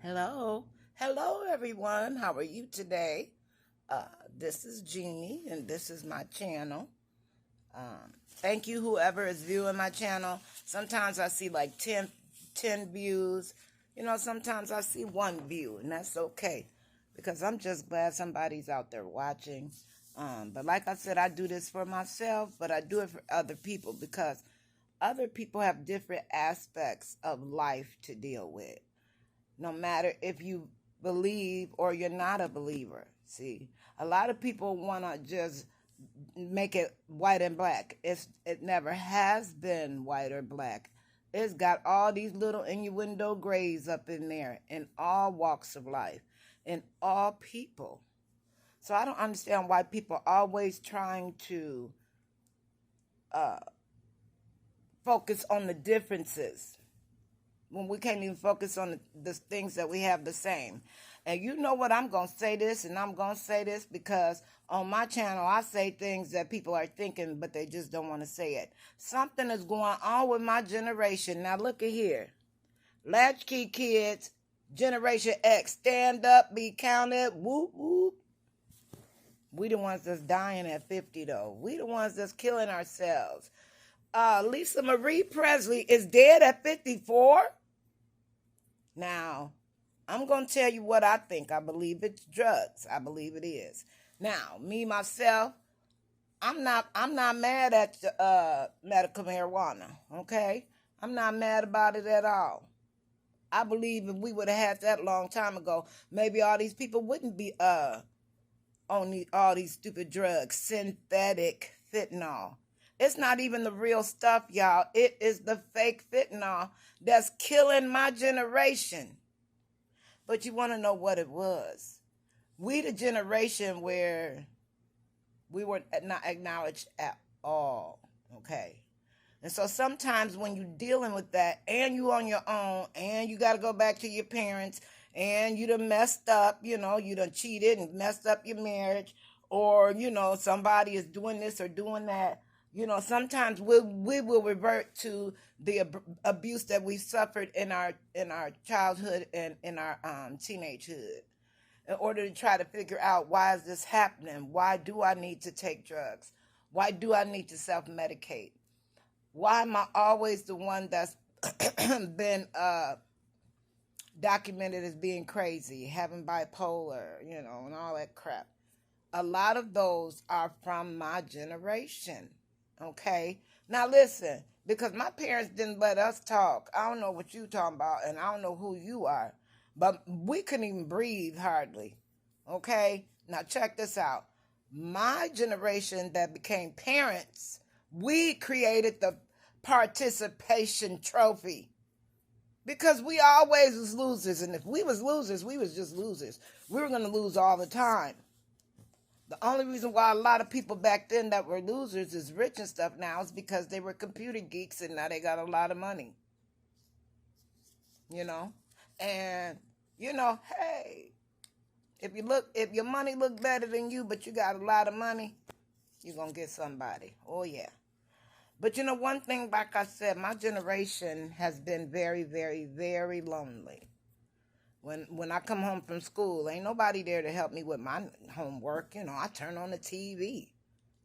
Hello. Hello, everyone. How are you today? This is Jeannie, and this is my channel. Thank you, whoever is viewing my channel. Sometimes I see like 10 views. Sometimes I see one view, and that's okay because I'm just glad somebody's out there watching. But like I said, I do this for myself, but I do it for other people because other people have different aspects of life to deal with. No matter if you believe or you're not a believer. See, a lot of people want to just make it white and black. It never has been white or black. It's got all these little innuendo grays up in there in all walks of life, in all people. So I don't understand why people are always trying to uh, focus on the differences when we can't even focus on the things that we have the same. And you know what? I'm going to say this, and I'm going to say this because on my channel, I say things that people are thinking, but they just don't want to say it. Something is going on with my generation. Now, look at here. Latchkey kids, Generation X, stand up, be counted, whoop, whoop. We the ones that's dying at 50, though. We the ones that's killing ourselves. Lisa Marie Presley is dead at 54. Now, I'm going to tell you what I think. I believe it's drugs. I believe it is. Now, me, myself, I'm not mad at medical marijuana, okay? I'm not mad about it at all. I believe if we would have had that a long time ago, maybe all these people wouldn't be on all these stupid drugs, synthetic fentanyl. It's not even the real stuff, y'all. It is the fake fentanyl that's killing my generation. But you want to know what it was? We the generation where we were not acknowledged at all, okay? And so sometimes when you're dealing with that and you on your own and you got to go back to your parents and you done messed up, you done cheated and messed up your marriage, or, somebody is doing this or doing that. Sometimes we will revert to the abuse that we suffered in our childhood and in our teenagehood in order to try to figure out, why is this happening? Why do I need to take drugs? Why do I need to self-medicate? Why am I always the one that's been documented as being crazy, having bipolar, and all that crap? A lot of those are from my generation. Okay, now listen, because my parents didn't let us talk. I don't know what you talking about, and I don't know who you are, but we couldn't even breathe hardly. Okay, now check this out. My generation that became parents, we created the participation trophy because we always was losers, and if we was losers, we was just losers. We were going to lose all the time. The only reason why a lot of people back then that were losers is rich and stuff now is because they were computer geeks and now they got a lot of money. And, hey, if your money look better than you, but you got a lot of money, you're going to get somebody. Oh, yeah. But one thing, like I said, my generation has been very, very, very lonely. When I come home from school, ain't nobody there to help me with my homework. I turn on the TV.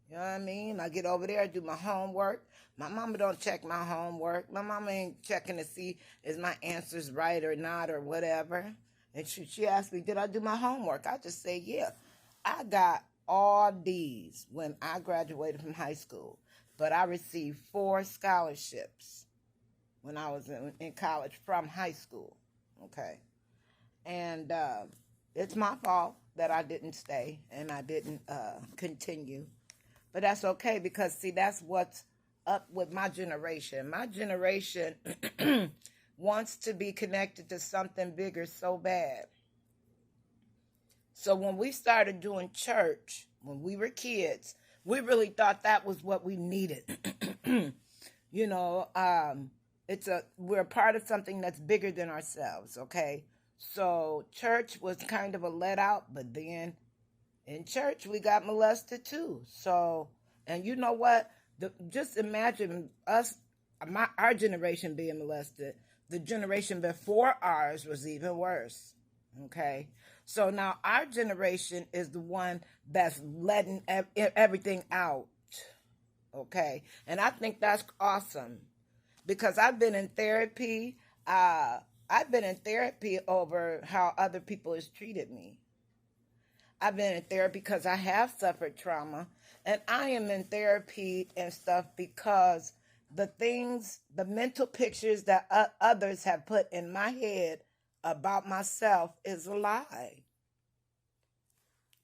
You know what I mean? I get over there, I do my homework. My mama don't check my homework. My mama ain't checking to see is my answers right or not or whatever. And she asked me, did I do my homework? I just say, yeah. I got all D's when I graduated from high school. But I received 4 scholarships when I was in college from high school. Okay. And it's my fault that I didn't stay and I didn't continue. But that's okay because, see, that's what's up with my generation. My generation wants to be connected to something bigger so bad. So when we started doing church, when we were kids, we really thought that was what we needed. We're part of something that's bigger than ourselves, okay? So church was kind of a let out, but then in church we got molested too. So, and you know what? Just imagine our generation being molested. the generation before ours was even worse. Okay. So now our generation is the one that's letting everything out. Okay. And I think that's awesome because I've been in therapy. I've been in therapy over how other people has treated me. I've been in therapy because I have suffered trauma, and I am in therapy and stuff because the things, the mental pictures that others have put in my head about myself is a lie.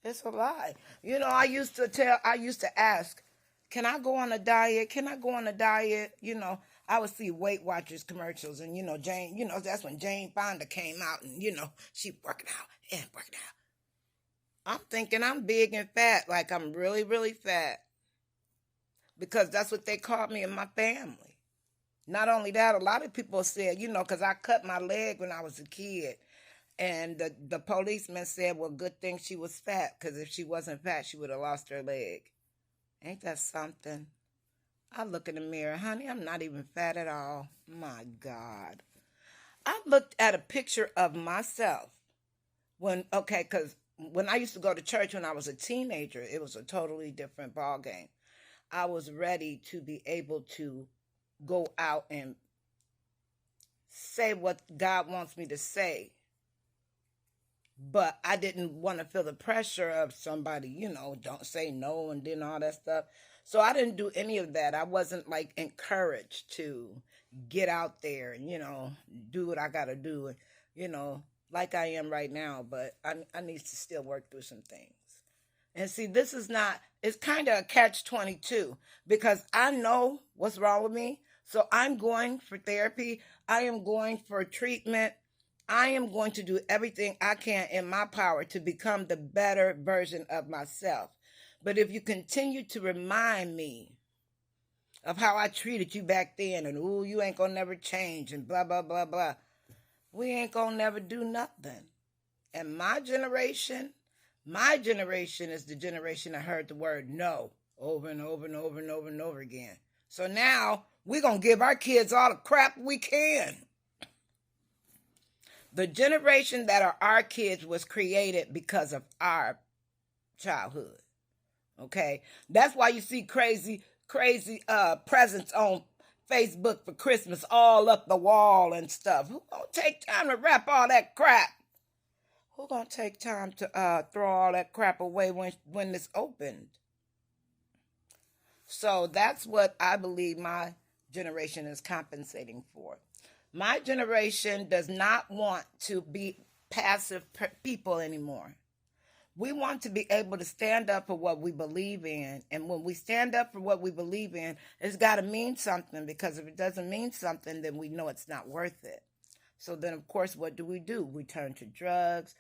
It's a lie. You know, I used to ask, can I go on a diet? Can I go on a diet? You know, I would see Weight Watchers commercials, and, you know, Jane, you know, that's when Jane Fonda came out, and, you know, she working out and working out. I'm thinking I'm big and fat, like I'm really, really fat, because that's what they called me in my family. Not only that, a lot of people said, you know, because I cut my leg when I was a kid, and the policeman said, well, good thing she was fat, because if she wasn't fat, she would have lost her leg. Ain't that something? I look in the mirror, honey, I'm not even fat at all. My God. I looked at a picture of myself because when I used to go to church when I was a teenager, it was a totally different ball game. I was ready to be able to go out and say what God wants me to say. But I didn't want to feel the pressure of somebody, you know, don't say no and then all that stuff. So I didn't do any of that. I wasn't like encouraged to get out there and, you know, do what I got to do, you know, like I am right now. But I need to still work through some things. And see, this is not, it's kind of a catch-22 because I know what's wrong with me. So I'm going for therapy. I am going for treatment. I am going to do everything I can in my power to become the better version of myself. But if you continue to remind me of how I treated you back then and, ooh, you ain't gonna never change and blah, blah, blah, blah, we ain't gonna never do nothing. And my generation is the generation that heard the word no over and over and over and over and over again. So now we're going to give our kids all the crap we can. The generation that are our kids was created because of our childhood. Okay? That's why you see crazy presents on Facebook for Christmas all up the wall and stuff. Who gonna take time to wrap all that crap? Who gonna take time to throw all that crap away when it's opened? So that's what I believe my generation is compensating for. My generation does not want to be passive people anymore. We want to be able to stand up for what we believe in. And when we stand up for what we believe in, it's got to mean something, because if it doesn't mean something, then we know it's not worth it. So then, of course, what do? We turn to drugs,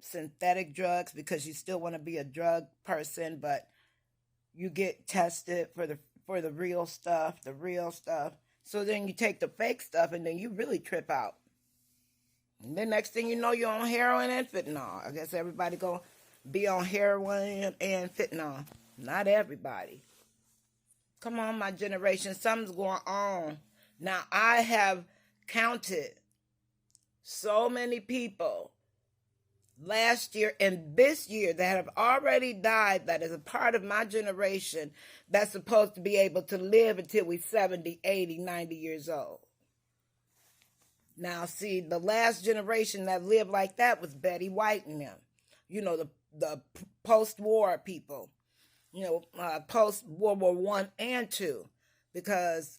synthetic drugs, because you still want to be a drug person, but you get tested for the real stuff, So then you take the fake stuff, and then you really trip out. And then next thing you know, you're on heroin and fentanyl. I guess everybody gonna be on heroin and fentanyl. Not everybody. Come on, my generation, something's going on. Now, I have counted so many people last year and this year that have already died that is a part of my generation that's supposed to be able to live until we're 70, 80, 90 years old. Now, see, the last generation that lived like that was Betty White and them. You know, the post-war people. You know, post-World War I and II. Because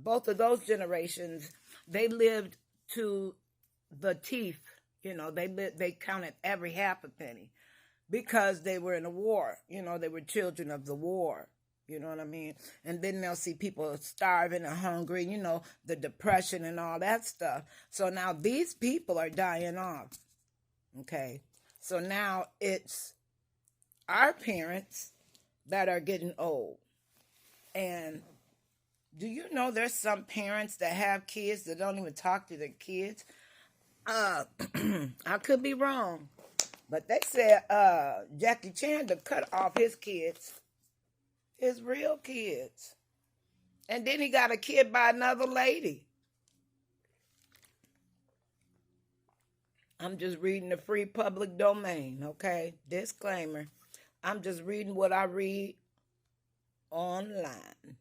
both of those generations, they lived to the teeth. You know, they counted every half a penny. Because they were in a war. You know, they were children of the war. You know what I mean? And then they'll see people starving and hungry, you know, the depression and all that stuff. So now these people are dying off. Okay? So now it's our parents that are getting old. And do you know there's some parents that have kids that don't even talk to their kids? I could be wrong. But they said Jackie Chan cut off his kids. His real kids. And then he got a kid by another lady. I'm just reading the free public domain, okay? Disclaimer. I'm just reading what I read online.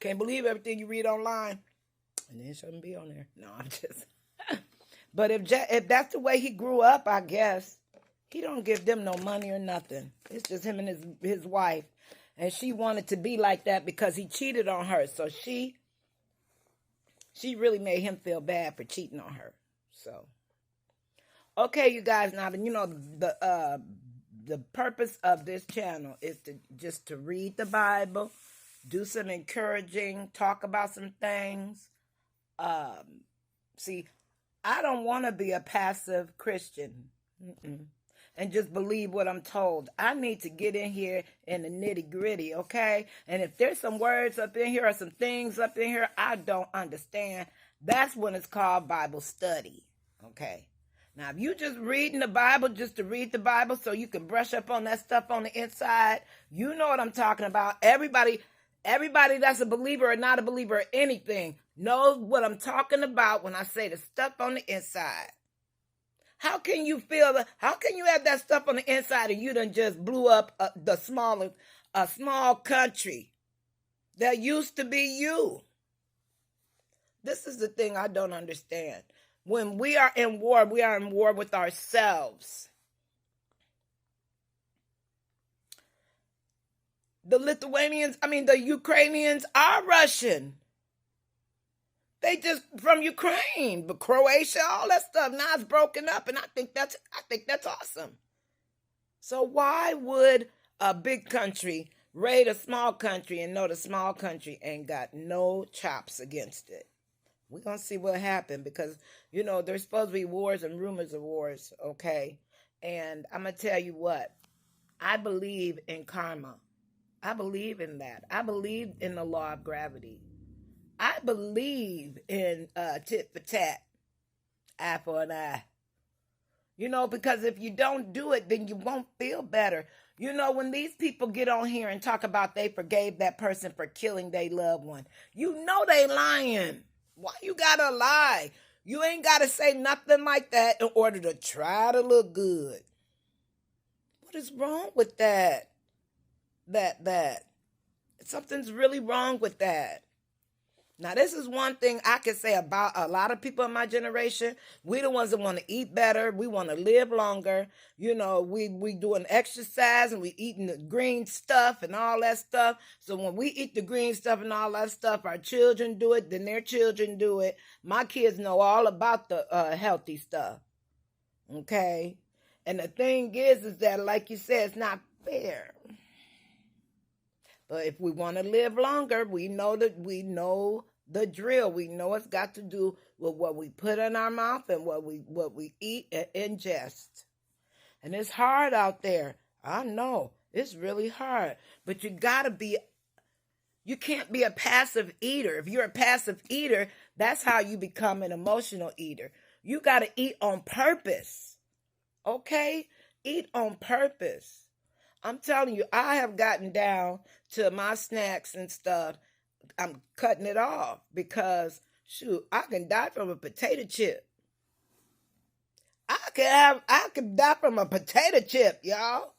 Can't believe everything you read online. And it shouldn't be on there. No, I'm just... But if that's the way he grew up, I guess, he don't give them no money or nothing. It's just him and his wife. And she wanted to be like that because he cheated on her. So she really made him feel bad for cheating on her. So, okay, you guys, now, you know, the purpose of this channel is to read the Bible, do some encouraging, talk about some things. See, I don't want to be a passive Christian and just believe what I'm told. I need to get in here in the nitty gritty, okay? And if there's some words up in here or some things up in here I don't understand, that's when it's called Bible study, okay? Now, if you just reading the Bible just to read the Bible so you can brush up on that stuff on the inside, you know what I'm talking about. Everybody that's a believer or not a believer or anything knows what I'm talking about when I say the stuff on the inside. How can you how can you have that stuff on the inside and you done just blew up a small country that used to be you? This is the thing I don't understand. When we are in war with ourselves. The Ukrainians are Russian. They just from Ukraine, but Croatia, all that stuff now it's broken up, and I think that's awesome. So why would a big country raid a small country and know the small country ain't got no chops against it? We're gonna see what happened because you know there's supposed to be wars and rumors of wars, okay? And I'm gonna tell you what, I believe in karma. I believe in that. I believe in the law of gravity. I believe in tit for tat, eye for an eye. You know, because if you don't do it, then you won't feel better. You know, when these people get on here and talk about they forgave that person for killing their loved one, you know they lying. Why you gotta lie? You ain't gotta say nothing like that in order to try to look good. What is wrong with that? That. Something's really wrong with that. Now, this is one thing I can say about a lot of people in my generation. We the ones that want to eat better. We want to live longer. You know, we doing exercise and we eating the green stuff and all that stuff. So when we eat the green stuff and all that stuff, our children do it, then their children do it. My kids know all about the healthy stuff. Okay? And the thing is that, like you said, it's not fair. But if we want to live longer, we know the drill. We know it's got to do with what we put in our mouth and what we eat and ingest. And it's hard out there. I know. It's really hard. But you can't be a passive eater. If you're a passive eater, that's how you become an emotional eater. You got to eat on purpose. Okay? Eat on purpose. I'm telling you, I have gotten down to my snacks and stuff. I'm cutting it off because, shoot, I can die from a potato chip. I could die from a potato chip, y'all.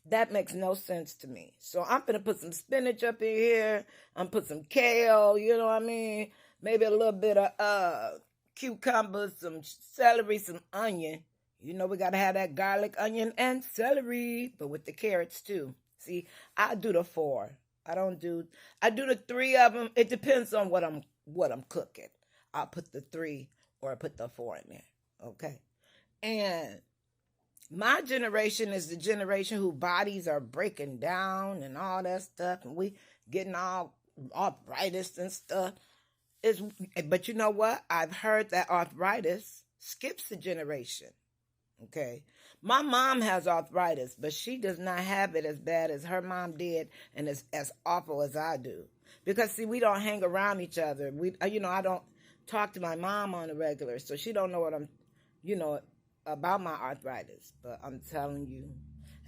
That makes no sense to me. So I'm going to put some spinach up in here. I'm put some kale, you know what I mean? Maybe a little bit of cucumber, some celery, some onion. You know we got to have that garlic, onion, and celery, but with the carrots too. See, I do the 4. I do the 3 of them. It depends on what I'm cooking. I'll put the 3 or I put the 4 in there. Okay. And my generation is the generation whose bodies are breaking down and all that stuff, and we getting all arthritis and stuff. But you know what? I've heard that arthritis skips a generation. Okay. My mom has arthritis, but she does not have it as bad as her mom did and as awful as I do. Because, see, we don't hang around each other. I don't talk to my mom on a regular, so she don't know what I'm, about my arthritis. But I'm telling you,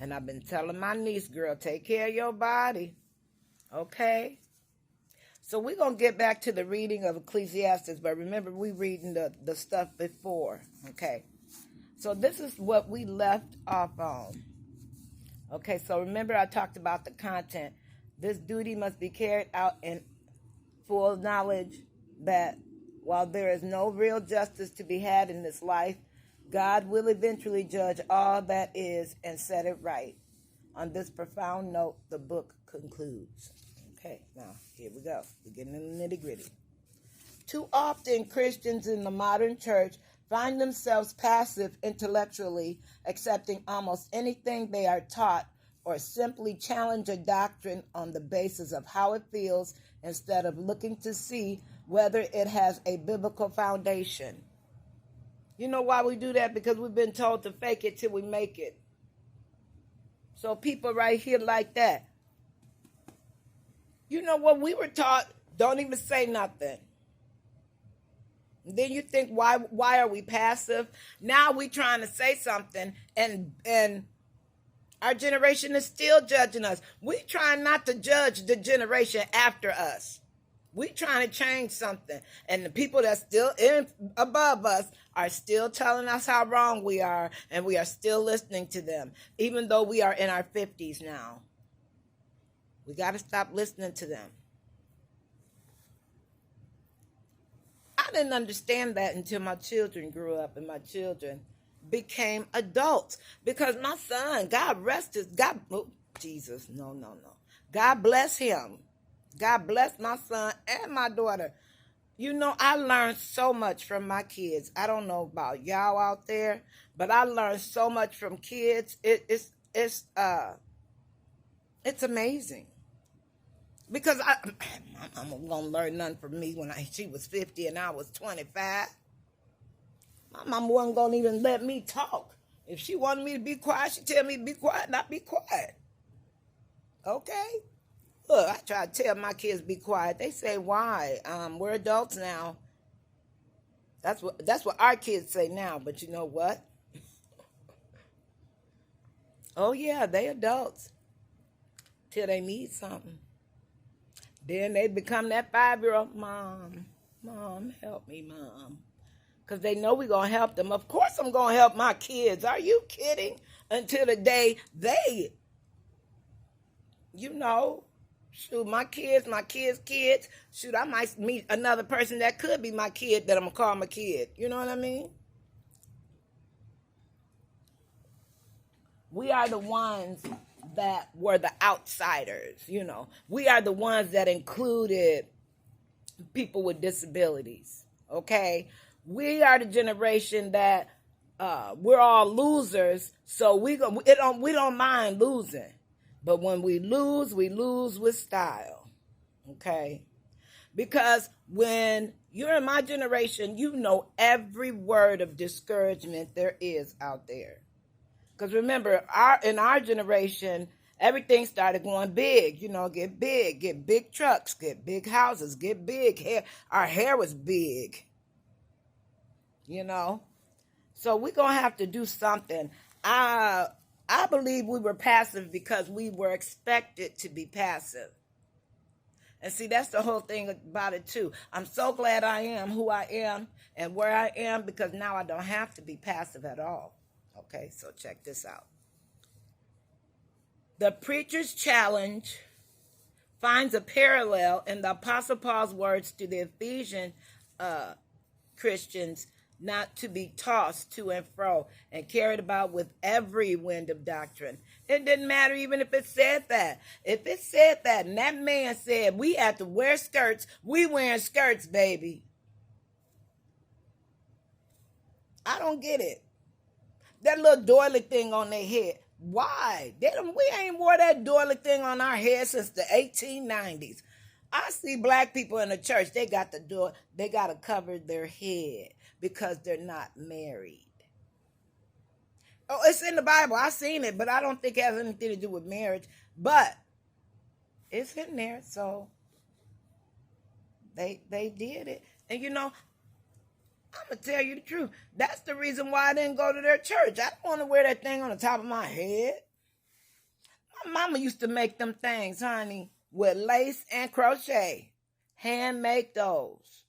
and I've been telling my niece, girl, take care of your body. Okay? So we're going to get back to the reading of Ecclesiastes, but remember we reading the stuff before, okay? So this is what we left off on. Okay, so remember I talked about the content. This duty must be carried out in full knowledge that while there is no real justice to be had in this life, God will eventually judge all that is and set it right. On this profound note, the book concludes. Okay, now here we go. We're getting in the nitty-gritty. Too often, Christians in the modern church find themselves passive intellectually, accepting almost anything they are taught, or simply challenge a doctrine on the basis of how it feels instead of looking to see whether it has a biblical foundation. You know why we do that? Because we've been told to fake it till we make it. So people right here like that. You know what we were taught? Don't even say nothing. Then you think, why are we passive? Now we trying to say something, and our generation is still judging us. We trying not to judge the generation after us. We trying to change something, and the people that's still above us are still telling us how wrong we are, and we are still listening to them, even though we are in our 50s now. We got to stop listening to them. I didn't understand that until my children grew up and my children became adults. Because my son, God bless him. God bless my son and my daughter. You know, I learned so much from my kids. I don't know about y'all out there, but I learned so much from kids. It's amazing. Because I'm going to learn nothing from me when she was 50 and I was 25. My mama wasn't going to even let me talk. If she wanted me to be quiet, she'd tell me to be quiet, not be quiet. Okay? Look, I try to tell my kids be quiet. They say, why? We're adults now. That's what our kids say now. But you know what? Oh, yeah, they adults. Till they need something. Then they become that 5-year-old, Mom, help me, Mom. Because they know we're going to help them. Of course I'm going to help my kids. Are you kidding? Until the day they, shoot, my kids, shoot, I might meet another person that could be my kid that I'm going to call my kid. You know what I mean? We are the ones that were the outsiders, We are the ones that included people with disabilities, okay? We are the generation that we're all losers, so we don't mind losing. But when we lose with style, okay? Because when you're in my generation, you know every word of discouragement there is out there. Because remember, in our generation, everything started going big. Get big trucks, get big houses, get big hair. Our hair was big, So we're going to have to do something. I believe we were passive because we were expected to be passive. And see, that's the whole thing about it, too. I'm so glad I am who I am and where I am because now I don't have to be passive at all. Okay, so check this out. The preacher's challenge finds a parallel in the Apostle Paul's words to the Ephesian Christians not to be tossed to and fro and carried about with every wind of doctrine. It didn't matter even if it said that. If it said that and that man said we have to wear skirts, we wearing skirts, baby. I don't get it. That little doily thing on their head. Why? We ain't wore that doily thing on our head since the 1890s. I see black people in the church, they got to cover their head because they're not married. Oh, it's in the Bible. I've seen it, but I don't think it has anything to do with marriage. But it's in there, so they did it. And I'm going to tell you the truth. That's the reason why I didn't go to their church. I don't want to wear that thing on the top of my head. My mama used to make them things, honey, with lace and crochet. Hand make those.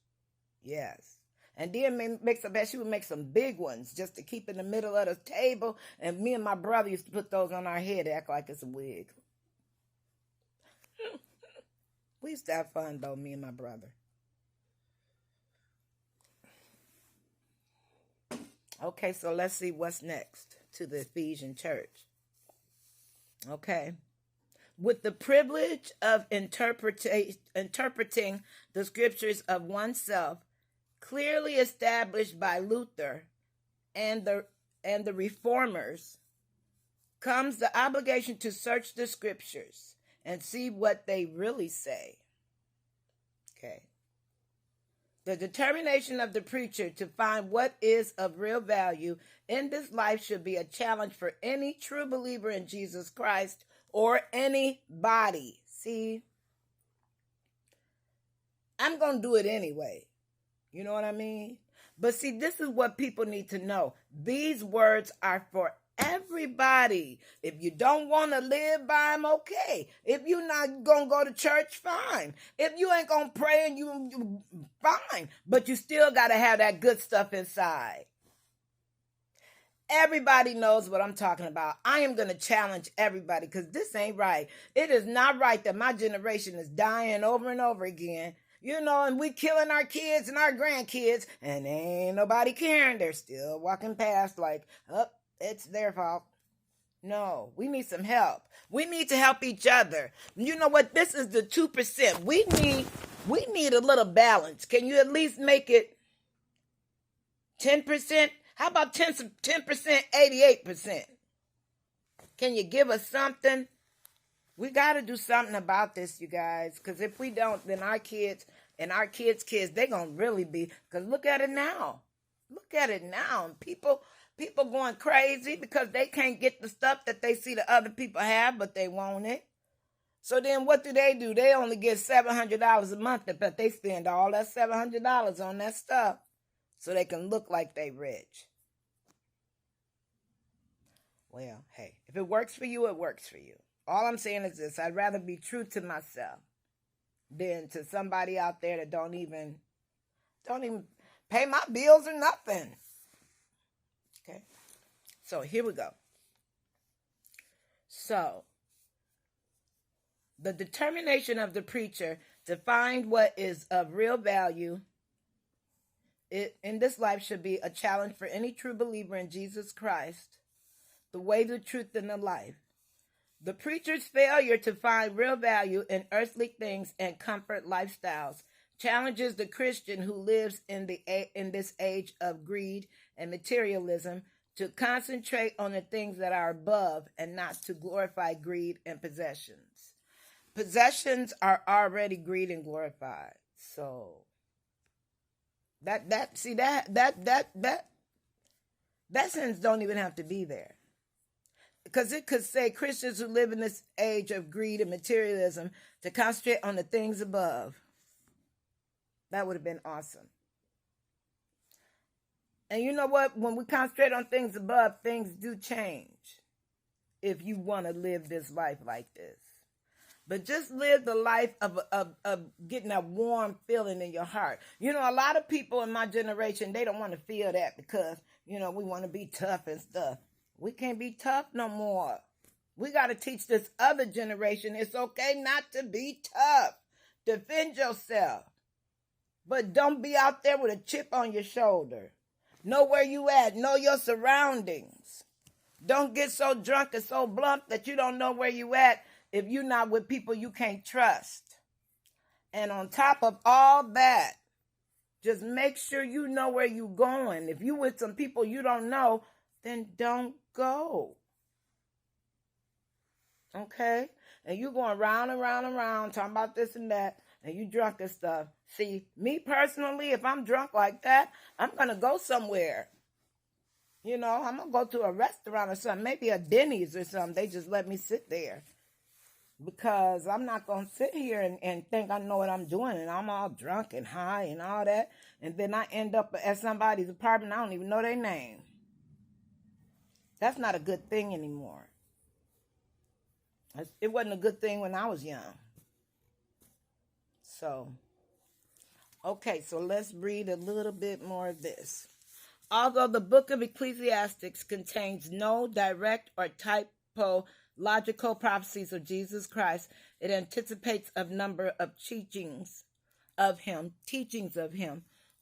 Yes. And then she would make some big ones just to keep in the middle of the table. And me and my brother used to put those on our head to act like it's a wig. We used to have fun though, me and my brother. Okay, so let's see what's next to the Ephesian church. Okay. With the privilege of interpreting the scriptures of oneself, clearly established by Luther and the reformers, comes the obligation to search the scriptures and see what they really say. Okay. The determination of the preacher to find what is of real value in this life should be a challenge for any true believer in Jesus Christ or anybody. See, I'm going to do it anyway. You know what I mean? But see, this is what people need to know. These words are for everybody. If you don't want to live by them, okay. If you're not going to go to church, fine. If you ain't going to pray, and you fine. But you still got to have that good stuff inside. Everybody knows what I'm talking about. I am going to challenge everybody because this ain't right. It is not right that my generation is dying over and over again. You know, and we killing our kids and our grandkids, and ain't nobody caring. They're still walking past like, oh, it's their fault. No, we need some help. We need to help each other. You know what? This is the 2%. We need a little balance. Can you at least make it 10%? How about 10%, 88%? Can you give us something? We got to do something about this, you guys, because if we don't, then our kids and our kids' kids, they're going to really be, because look at it now. Look at it now. People going crazy because they can't get the stuff that they see the other people have, but they want it. So then what do? They only get $700 a month, but they spend all that $700 on that stuff so they can look like they rich. Well, hey, if it works for you, it works for you. All I'm saying is this: I'd rather be true to myself than to somebody out there that don't even pay my bills or nothing. Okay, so here we go. So, the determination of the preacher to find what is of real value in this life should be a challenge for any true believer in Jesus Christ, the way, the truth, and the life. The preacher's failure to find real value in earthly things and comfort lifestyles challenges the Christian who lives in this age of greed and materialism to concentrate on the things that are above and not to glorify greed and possessions. Possessions are already greed and glorified. So that sentence don't even have to be there. Because it could say Christians who live in this age of greed and materialism to concentrate on the things above. That would have been awesome. And you know what? When we concentrate on things above, things do change. If you want to live this life like this. But just live the life of getting that warm feeling in your heart. You know, a lot of people in my generation, they don't want to feel that because, you know, we want to be tough and stuff. We can't be tough no more. We got to teach this other generation it's okay not to be tough. Defend yourself. But don't be out there with a chip on your shoulder. Know where you at. Know your surroundings. Don't get so drunk and so blunt that you don't know where you at if you're not with people you can't trust. And on top of all that, just make sure you know where you're going. If you with some people you don't know, then don't go. Okay? And you going round and round and round talking about this and that, and you drunk and stuff. See, me personally, if I'm drunk like that, I'm going to go somewhere. You know, I'm going to go to a restaurant or something, maybe a Denny's or something. They just let me sit there. Because I'm not going to sit here and think I know what I'm doing, and I'm all drunk and high and all that, and then I end up at somebody's apartment, I don't even know their name. That's not a good thing anymore. It wasn't a good thing when I was young. So, Okay, so let's read a little bit more of this. Although the book of Ecclesiastes contains no direct or typological prophecies of Jesus Christ, it anticipates a number of teachings of him,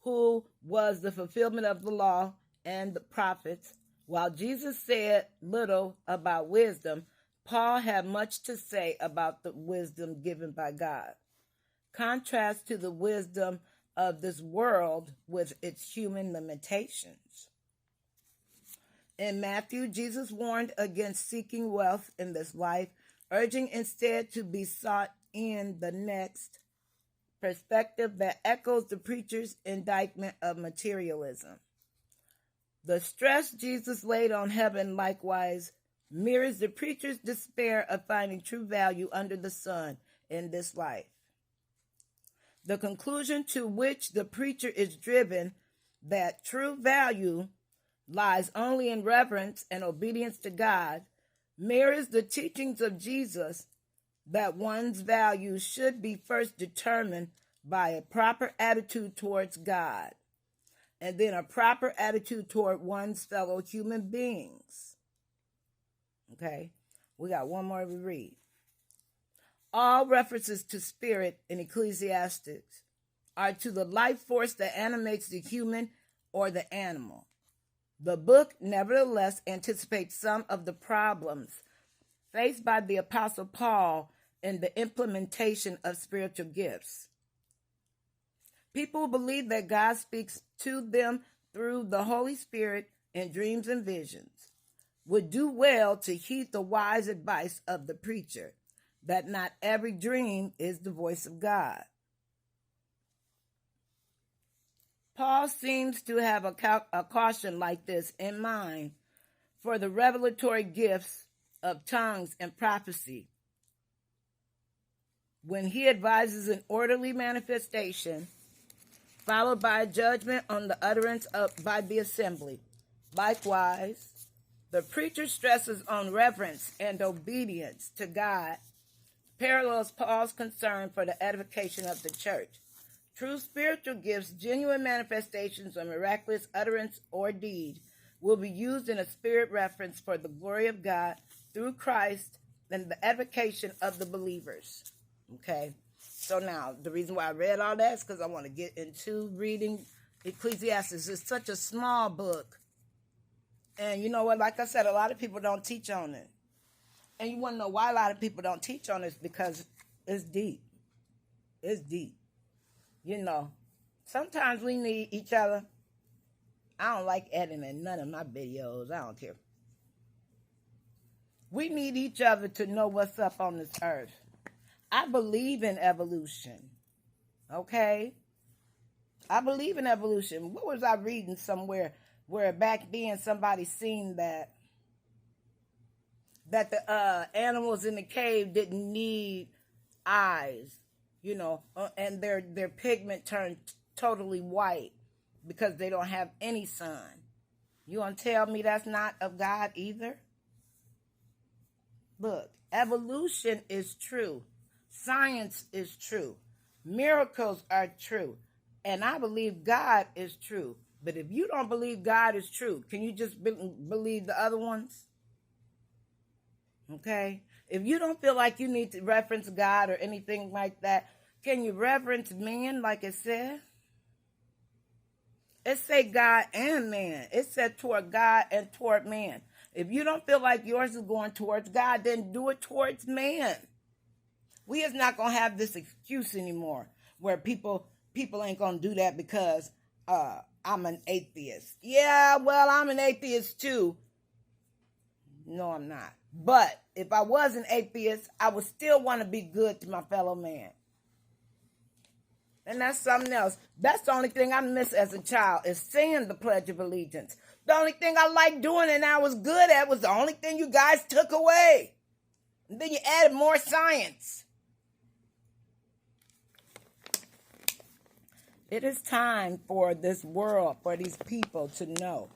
who was the fulfillment of the law and the prophets. While Jesus said little about wisdom, Paul had much to say about the wisdom given by God. Contrast to the wisdom of this world with its human limitations. In Matthew, Jesus warned against seeking wealth in this life, urging instead to be sought in the next, perspective that echoes the preacher's indictment of materialism. The stress Jesus laid on heaven likewise mirrors the preacher's despair of finding true value under the sun in this life. The conclusion to which the preacher is driven, that true value lies only in reverence and obedience to God, mirrors the teachings of Jesus that one's value should be first determined by a proper attitude towards God, and then a proper attitude toward one's fellow human beings. Okay, we got one more to read. All references to spirit in Ecclesiastes are to the life force that animates the human or the animal. The book, nevertheless, anticipates some of the problems faced by the Apostle Paul in the implementation of spiritual gifts. People believe that God speaks to them through the Holy Spirit in dreams and visions would do well to heed the wise advice of the preacher that not every dream is the voice of God. Paul seems to have a caution like this in mind for the revelatory gifts of tongues and prophecy, when he advises an orderly manifestation followed by a judgment on the utterance by the assembly. Likewise, the preacher stresses on reverence and obedience to God, parallels Paul's concern for the edification of the church. True spiritual gifts, genuine manifestations of miraculous utterance or deed, will be used in a spirit reference for the glory of God through Christ and the edification of the believers. Okay, so now the reason why I read all that is because I want to get into reading Ecclesiastes. It's such a small book. And you know what? Like I said, a lot of people don't teach on it. And you want to know why a lot of people don't teach on it? Because it's deep. It's deep. You know, sometimes we need each other. I don't like editing none of my videos. I don't care. We need each other to know what's up on this earth. I believe in evolution. Okay? I believe in evolution. What was I reading somewhere where back then somebody seen that the animals in the cave didn't need eyes, you know, and their pigment turned totally white because they don't have any sun. You want to tell me that's not of God either? Look, evolution is true. Science is true. Miracles are true. And I believe God is true. But if you don't believe God is true, can you just believe the other ones? Okay? If you don't feel like you need to reference God or anything like that, can you reverence man like it said? It said God and man. It said toward God and toward man. If you don't feel like yours is going towards God, then do it towards man. We is not going to have this excuse anymore where people ain't going to do that because I'm an atheist. Yeah, well, I'm an atheist too. No, I'm not. But if I was an atheist, I would still want to be good to my fellow man. And that's something else. That's the only thing I miss as a child is saying the Pledge of Allegiance. The only thing I liked doing and I was good at was the only thing you guys took away. And then you added more science. It is time for this world, for these people to know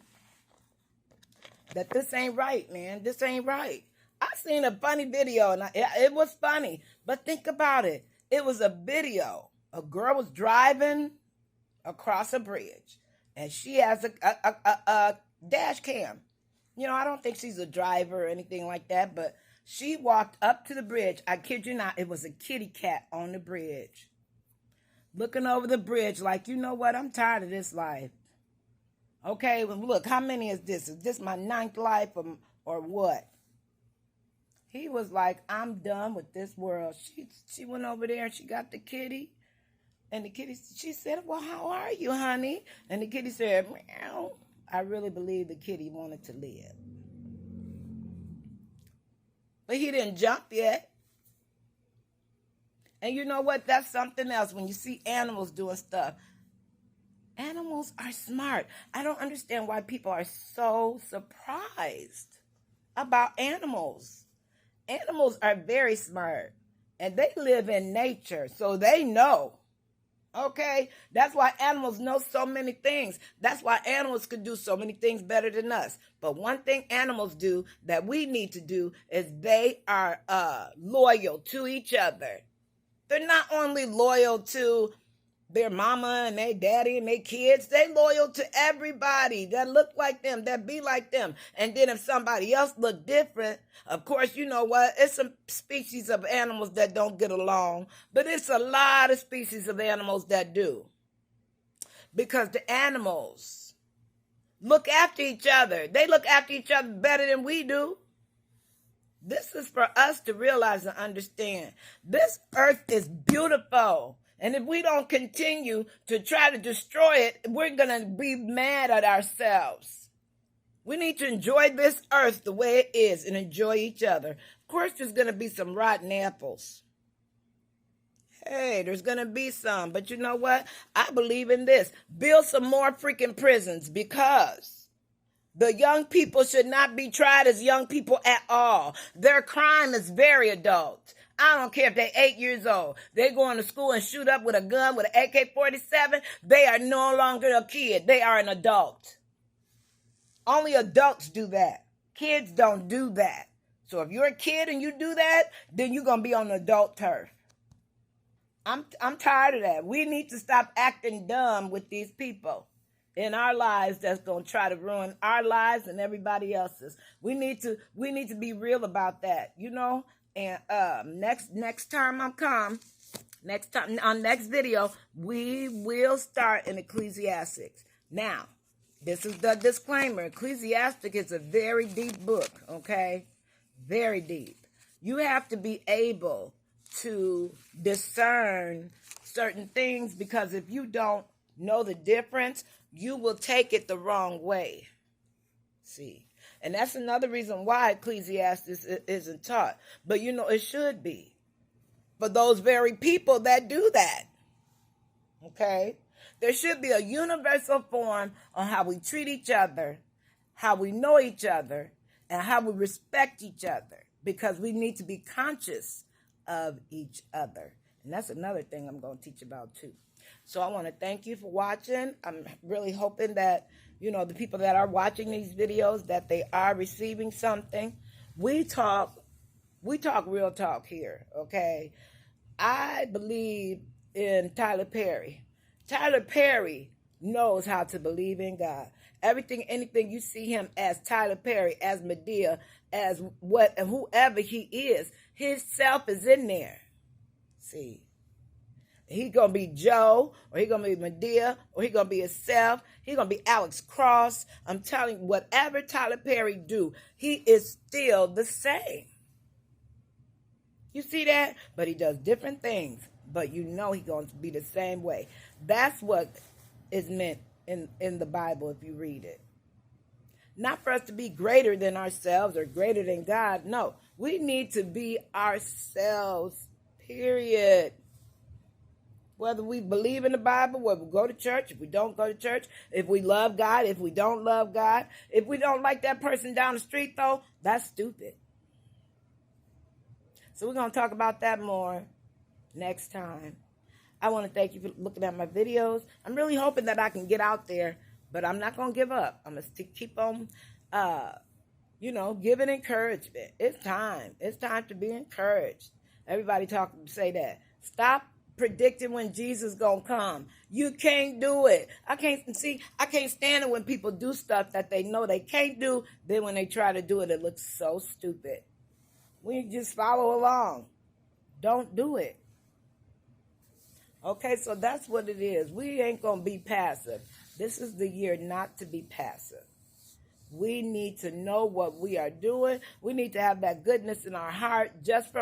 that this ain't right, man. This ain't right. I seen a funny video, and it was funny. But think about it. It was a video. A girl was driving, across a bridge, and she has a dash cam. You know, I don't think she's a driver or anything like that, but she walked up to the bridge. I kid you not, it was a kitty cat on the bridge, looking over the bridge like, you know what, I'm tired of this life. Okay, well, look, how many is this? Is this my ninth life or what? He was like, I'm done with this world. She went over there and she got the kitty. And the kitty, she said, well, how are you, honey? And the kitty said, meow. I really believe the kitty wanted to live. But he didn't jump yet. And you know what? That's something else. When you see animals doing stuff, animals are smart. I don't understand why people are so surprised about animals. Animals are very smart, and they live in nature, so they know. Okay? That's why animals know so many things. That's why animals could do so many things better than us. But one thing animals do that we need to do is they are loyal to each other. They're not only loyal to their mama and their daddy and their kids. They loyal to everybody that look like them, that be like them. And then if somebody else look different, of course, you know what? It's some species of animals that don't get along, but it's a lot of species of animals that do. Because the animals look after each other. They look after each other better than we do. This is for us to realize and understand. This earth is beautiful. And if we don't continue to try to destroy it, we're going to be mad at ourselves. We need to enjoy this earth the way it is and enjoy each other. Of course, there's going to be some rotten apples. Hey, there's going to be some. But you know what? I believe in this. Build some more freaking prisons, because the young people should not be tried as young people at all. Their crime is very adult. I don't care if they're 8 years old. They going to school and shoot up with a gun, with an AK-47. They are no longer a kid. They are an adult. Only adults do that. Kids don't do that. So if you're a kid and you do that, then you're going to be on adult turf. I'm tired of that. We need to stop acting dumb with these people in our lives that's going to try to ruin our lives and everybody else's. We need to be real about that, you know? And next time next video, we will start in Ecclesiastes. Now, this is the disclaimer. Ecclesiastes is a very deep book, okay? Very deep. You have to be able to discern certain things, because if you don't know the difference, you will take it the wrong way. See? And that's another reason why Ecclesiastes isn't taught. But you know, it should be. For those very people that do that. Okay? There should be a universal form on how we treat each other, how we know each other, and how we respect each other. Because we need to be conscious of each other. And that's another thing I'm going to teach about too. So I want to thank you for watching. I'm really hoping that, you know, the people that are watching these videos, that they are receiving something. We talk real talk here, okay? I believe in Tyler Perry. Tyler Perry knows how to believe in God. Anything you see him as Tyler Perry, as Medea, as what and whoever he is, his self is in there. See? He going to be Joe, or he going to be Medea, or he going to be himself. He going to be Alex Cross. I'm telling you, whatever Tyler Perry do, he is still the same. You see that? But he does different things. But you know he's going to be the same way. That's what is meant in the Bible if you read it. Not for us to be greater than ourselves or greater than God. No, we need to be ourselves, period. Whether we believe in the Bible, whether we go to church, if we don't go to church, if we love God, if we don't love God. If we don't like that person down the street, though, that's stupid. So we're going to talk about that more next time. I want to thank you for looking at my videos. I'm really hoping that I can get out there, but I'm not going to give up. I'm going to keep on, giving encouragement. It's time. It's time to be encouraged. Everybody say that. Stop predicting when Jesus gonna come. You can't do it. I can't stand it when people do stuff that they know they can't do. Then when they try to do it, it looks so stupid. We just follow along. Don't do it. Okay, so that's what it is. We ain't gonna be passive. This is the year not to be passive. We need to know what we are doing. We need to have that goodness in our heart just from